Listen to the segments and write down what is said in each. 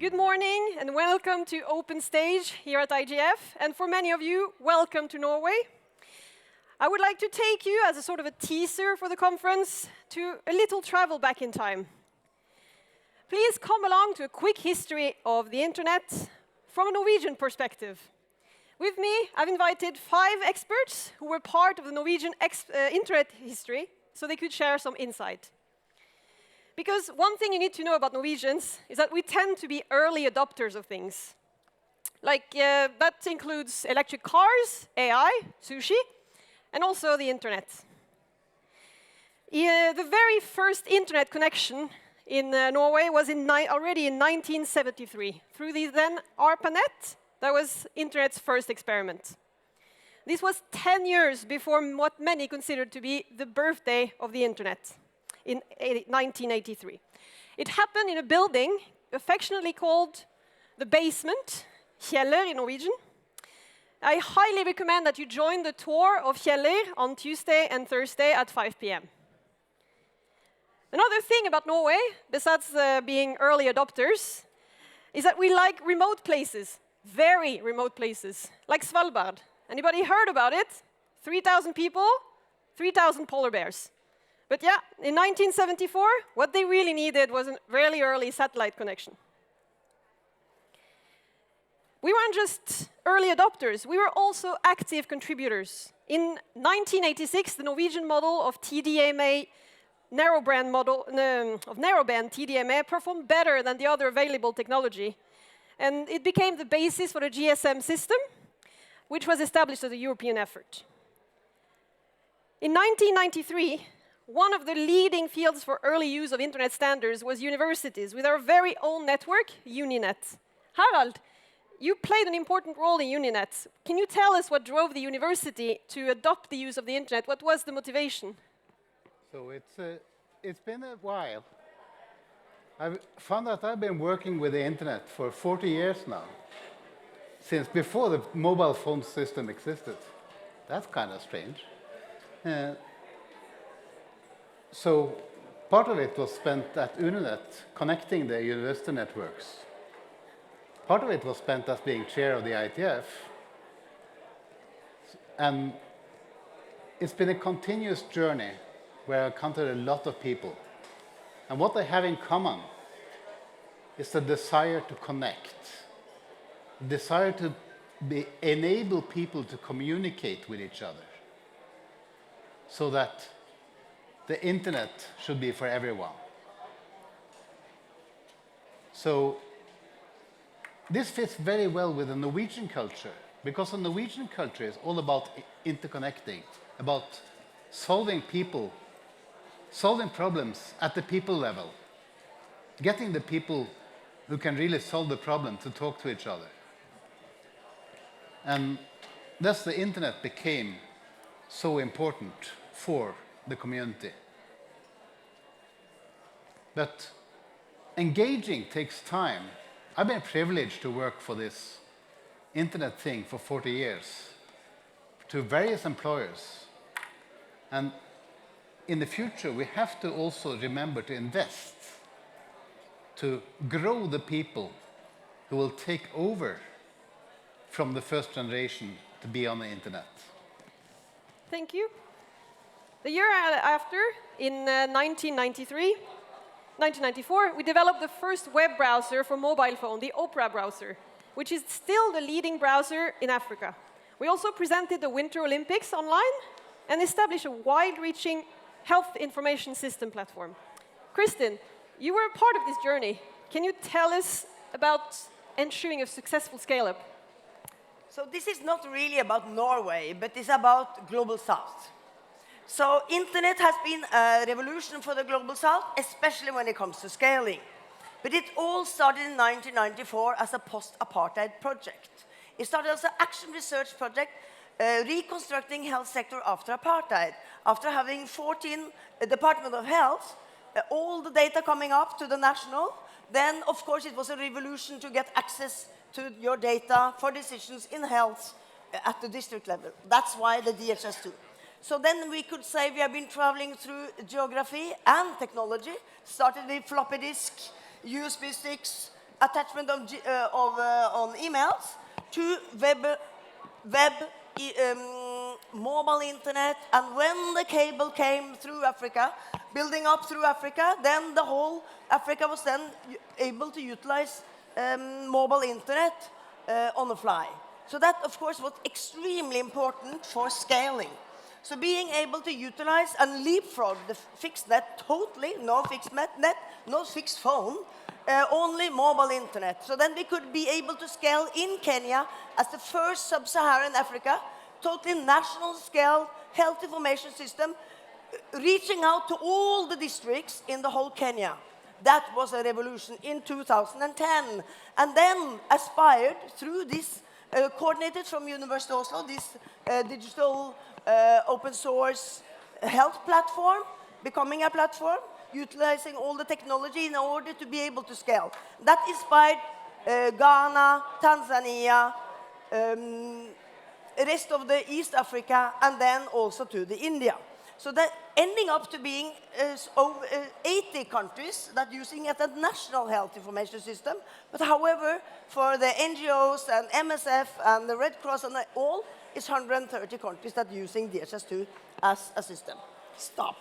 Good morning and welcome to Open Stage here at IGF. And for many of you, welcome to Norway. I would like to take you as a sort of a teaser for the conference to a little travel back in time. Please come along to a quick history of the internet from a Norwegian perspective. With me, I've invited 5 experts who were part of the Norwegian internet history, so they could share some insight. Because one thing you need to know about Norwegians is that we tend to be early adopters of things. That includes electric cars, AI, sushi, and also the internet. The very first internet connection in Norway was already in 1973, through the then ARPANET. That was internet's first experiment. This was 10 years before what many considered to be the birthday of the internet, in 1983. It happened in a building affectionately called the basement, Kjeller in Norwegian. I highly recommend that you join the tour of Kjeller on Tuesday and Thursday at 5 p.m. Another thing about Norway, besides being early adopters, is that we like remote places, very remote places, like Svalbard. Anybody heard about it? 3,000 people, 3,000 polar bears. But yeah, in 1974, what they really needed was a really early satellite connection. We weren't just early adopters, we were also active contributors. In 1986, the Norwegian model of TDMA, narrowband TDMA, performed better than the other available technology. And it became the basis for the GSM system, which was established as a European effort. In 1993, one of the leading fields for early use of internet standards was universities, with our very own network, Uninet. Harald, you played an important role in Uninet. Can you tell us what drove the university to adopt the use of the internet? What was the motivation? So it's been a while. I've found that I've been working with the internet for 40 years now, since before the mobile phone system existed. That's kind of strange. So part of it was spent at Uninet, connecting the university networks. Part of it was spent as being chair of the IGF. And it's been a continuous journey where I encountered a lot of people. And what they have in common is the desire to connect, desire to enable people to communicate with each other, so that the internet should be for everyone. So this fits very well with the Norwegian culture, because the Norwegian culture is all about interconnecting, about solving problems at the people level, getting the people who can really solve the problem to talk to each other. And thus the internet became so important for the community. But engaging takes time. I've been privileged to work for this internet thing for 40 years, to various employers. And in the future, we have to also remember to invest, to grow the people who will take over from the first generation to be on the internet. Thank you. The year after, in 1994, we developed the first web browser for mobile phone, the Opera browser, which is still the leading browser in Africa. We also presented the Winter Olympics online and established a wide-reaching health information system platform. Kristin, you were a part of this journey. Can you tell us about ensuring a successful scale-up? So this is not really about Norway, but it's about Global South. So internet has been a revolution for the Global South, especially when it comes to scaling. But it all started in 1994 as a post-apartheid project. It started as an action research project reconstructing health sector after apartheid. After having 14 Department of Health, all the data coming up to the national, then of course it was a revolution to get access to your data for decisions in health at the district level. That's why the DHS2. So then we could say we have been traveling through geography and technology, started with floppy disk, USB sticks, attachment on emails to mobile internet, and when the cable came through Africa, building up through Africa, then the whole Africa was then able to utilize mobile internet on the fly. So that, of course, was extremely important for scaling. So being able to utilize and leapfrog the fixed net totally, no fixed net, no fixed phone, only mobile internet. So then we could be able to scale in Kenya as the first sub-Saharan Africa, totally national scale health information system, reaching out to all the districts in the whole Kenya. That was a revolution in 2010. And then aspired through this, coordinated from University of Oslo, this digital open source health platform, becoming a platform, utilizing all the technology in order to be able to scale. That inspired Ghana, Tanzania, rest of the East Africa, and then also to the India. So that ending up to being over 80 countries that using it as a national health information system. But however, for the NGOs and MSF and the Red Cross and all, it's 130 countries that are using DHIS2 as a system. Stop.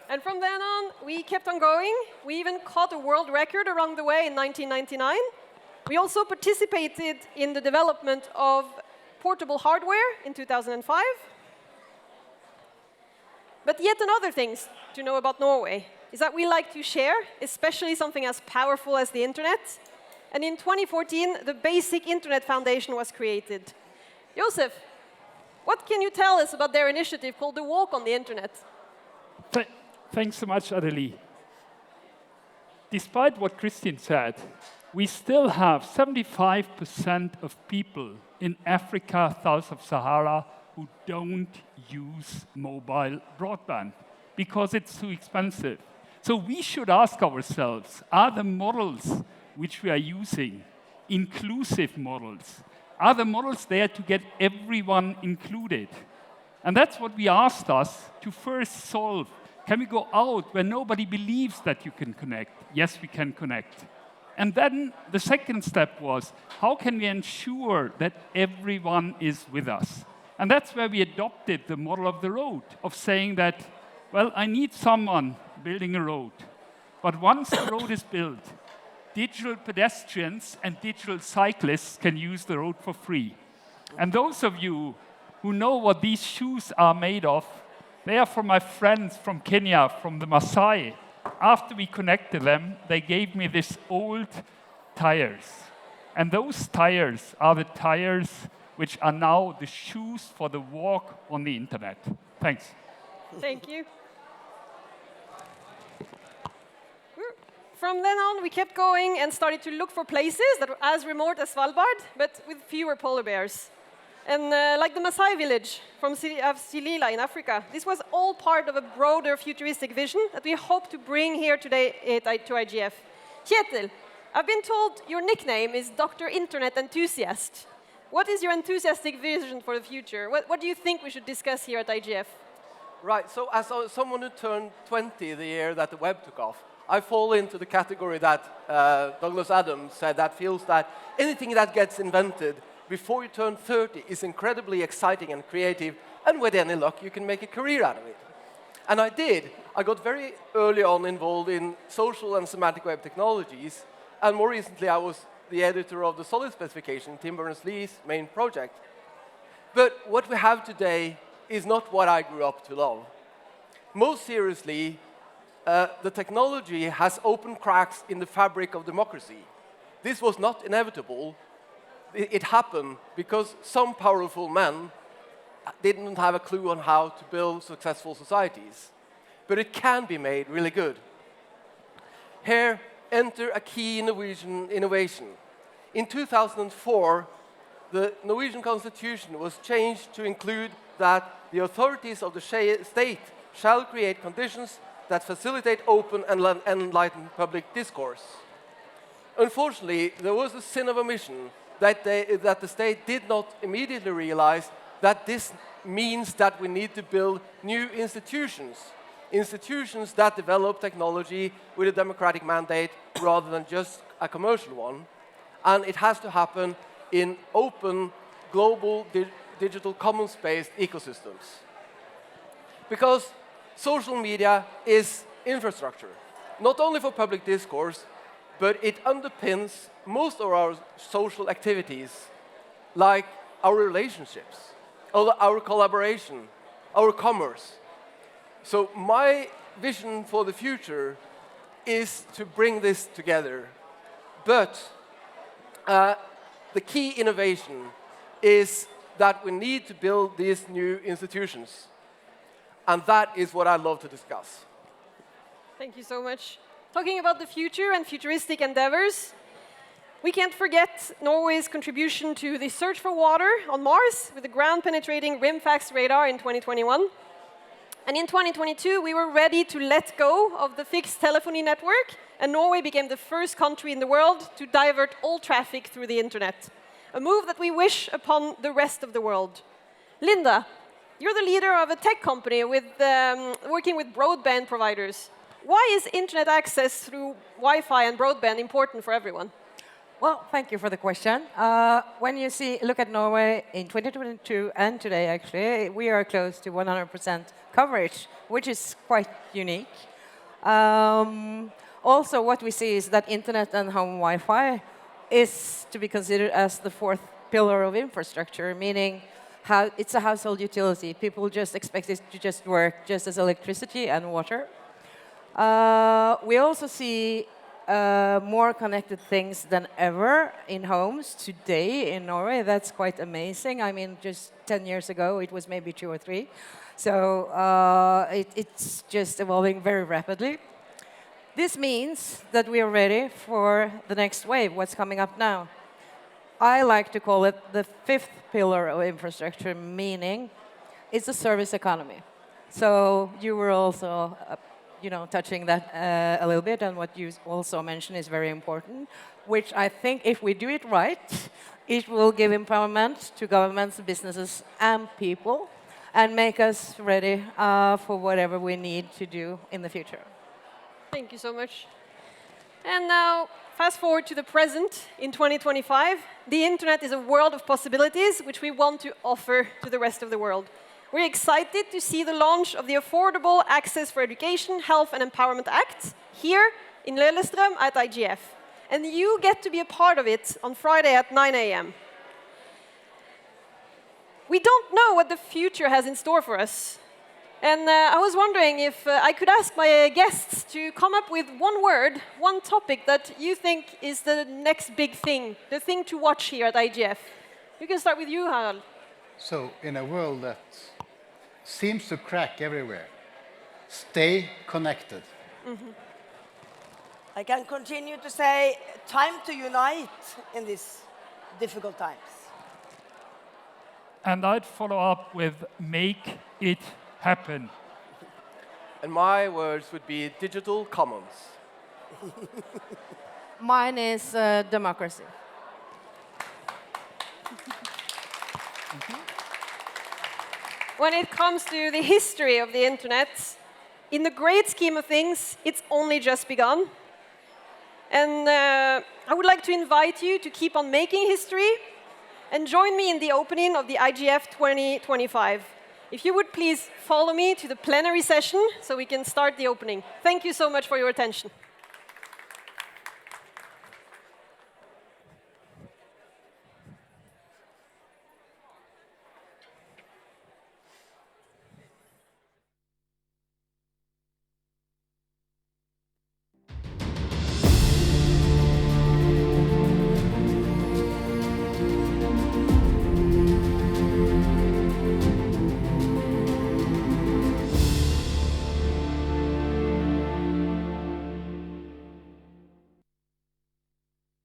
And from then on, we kept on going. We even caught a world record along the way in 1999. We also participated in the development of portable hardware in 2005. But yet another thing to know about Norway is that we like to share, especially something as powerful as the internet. And in 2014, the Basic Internet Foundation was created. Josef, what can you tell us about their initiative called the Walk on the Internet? Thanks so much, Adelie. Despite what Christian said, we still have 75% of people in Africa south of Sahara who don't use mobile broadband because it's too expensive. So we should ask ourselves, are the models which we are using inclusive models? Are the models there to get everyone included? And that's what we asked us to first solve. Can we go out where nobody believes that you can connect? Yes, we can connect. And then the second step was, how can we ensure that everyone is with us? And that's where we adopted the model of the road, of saying that, well, I need someone building a road. But once the road is built, digital pedestrians and digital cyclists can use the road for free. And those of you who know what these shoes are made of, they are from my friends from Kenya, from the Maasai. After we connected them, they gave me these old tires. And those tires are the tires which are now the shoes for the walk on the internet. Thanks. Thank you. From then on, we kept going and started to look for places that were as remote as Svalbard, but with fewer polar bears. And like the Maasai village of Silila in Africa, this was all part of a broader futuristic vision that we hope to bring here today to IGF. Kjetil, I've been told your nickname is Dr. Internet Enthusiast. What is your enthusiastic vision for the future? What do you think we should discuss here at IGF? Right, so as someone who turned 20 the year that the web took off, I fall into the category that Douglas Adams said that feels that anything that gets invented before you turn 30 is incredibly exciting and creative, and with any luck, you can make a career out of it. And I did. I got very early on involved in social and semantic web technologies, and more recently, I was the editor of the Solid specification, Tim Berners-Lee's main project. But what we have today is not what I grew up to love. Most seriously, the technology has opened cracks in the fabric of democracy. This was not inevitable. It happened because some powerful men didn't have a clue on how to build successful societies. But it can be made really good. Here, enter a key Norwegian innovation. In 2004, the Norwegian constitution was changed to include that the authorities of the state shall create conditions that facilitate open and enlightened public discourse. Unfortunately, there was a sin of omission that the state did not immediately realize that this means that we need to build new institutions that develop technology with a democratic mandate rather than just a commercial one, and it has to happen in open, global, digital commons-based ecosystems. Because social media is infrastructure, not only for public discourse, but it underpins most of our social activities, like our relationships, our collaboration, our commerce. So my vision for the future is to bring this together. But the key innovation is that we need to build these new institutions. And that is what I'd love to discuss. Thank you so much. Talking about the future and futuristic endeavors, we can't forget Norway's contribution to the search for water on Mars with the ground-penetrating RIMFAX radar in 2021. And in 2022, we were ready to let go of the fixed telephony network, and Norway became the first country in the world to divert all traffic through the internet, a move that we wish upon the rest of the world. Linda, you're the leader of a tech company working with broadband providers. Why is internet access through Wi-Fi and broadband important for everyone? Well, thank you for the question. When you look at Norway in 2022 and today, actually, we are close to 100% coverage, which is quite unique. Also, what we see is that internet and home Wi-Fi is to be considered as the fourth pillar of infrastructure, meaning it's a household utility. People just expect it to just work just as electricity and water. We also see more connected things than ever in homes today in Norway. That's quite amazing. I mean, just 10 years ago, it was maybe 2 or 3. So it's just evolving very rapidly. This means that we are ready for the next wave, what's coming up now. I like to call it the fifth pillar of infrastructure, meaning it's a service economy. So you were also touching that a little bit, and what you also mentioned is very important, which I think if we do it right, it will give empowerment to governments, businesses, and people, and make us ready for whatever we need to do in the future. Thank you so much. And now, fast forward to the present, in 2025, the internet is a world of possibilities which we want to offer to the rest of the world. We're excited to see the launch of the Affordable Access for Education, Health and Empowerment Act here in Lillestrøm at IGF. And you get to be a part of it on Friday at 9 a.m. We don't know what the future has in store for us. And I was wondering if I could ask my guests to come up with one word, one topic that you think is the next big thing, the thing to watch here at IGF. You can start with you, Harald. So, in a world that seems to crack everywhere, stay connected. Mm-hmm. I can continue to say, time to unite in these difficult times. And I'd follow up with make it happen. And my words would be digital commons. Mine is democracy. When it comes to the history of the internet, in the great scheme of things, it's only just begun. And I would like to invite you to keep on making history and join me in the opening of the IGF 2025. If you would please follow me to the plenary session so we can start the opening. Thank you so much for your attention.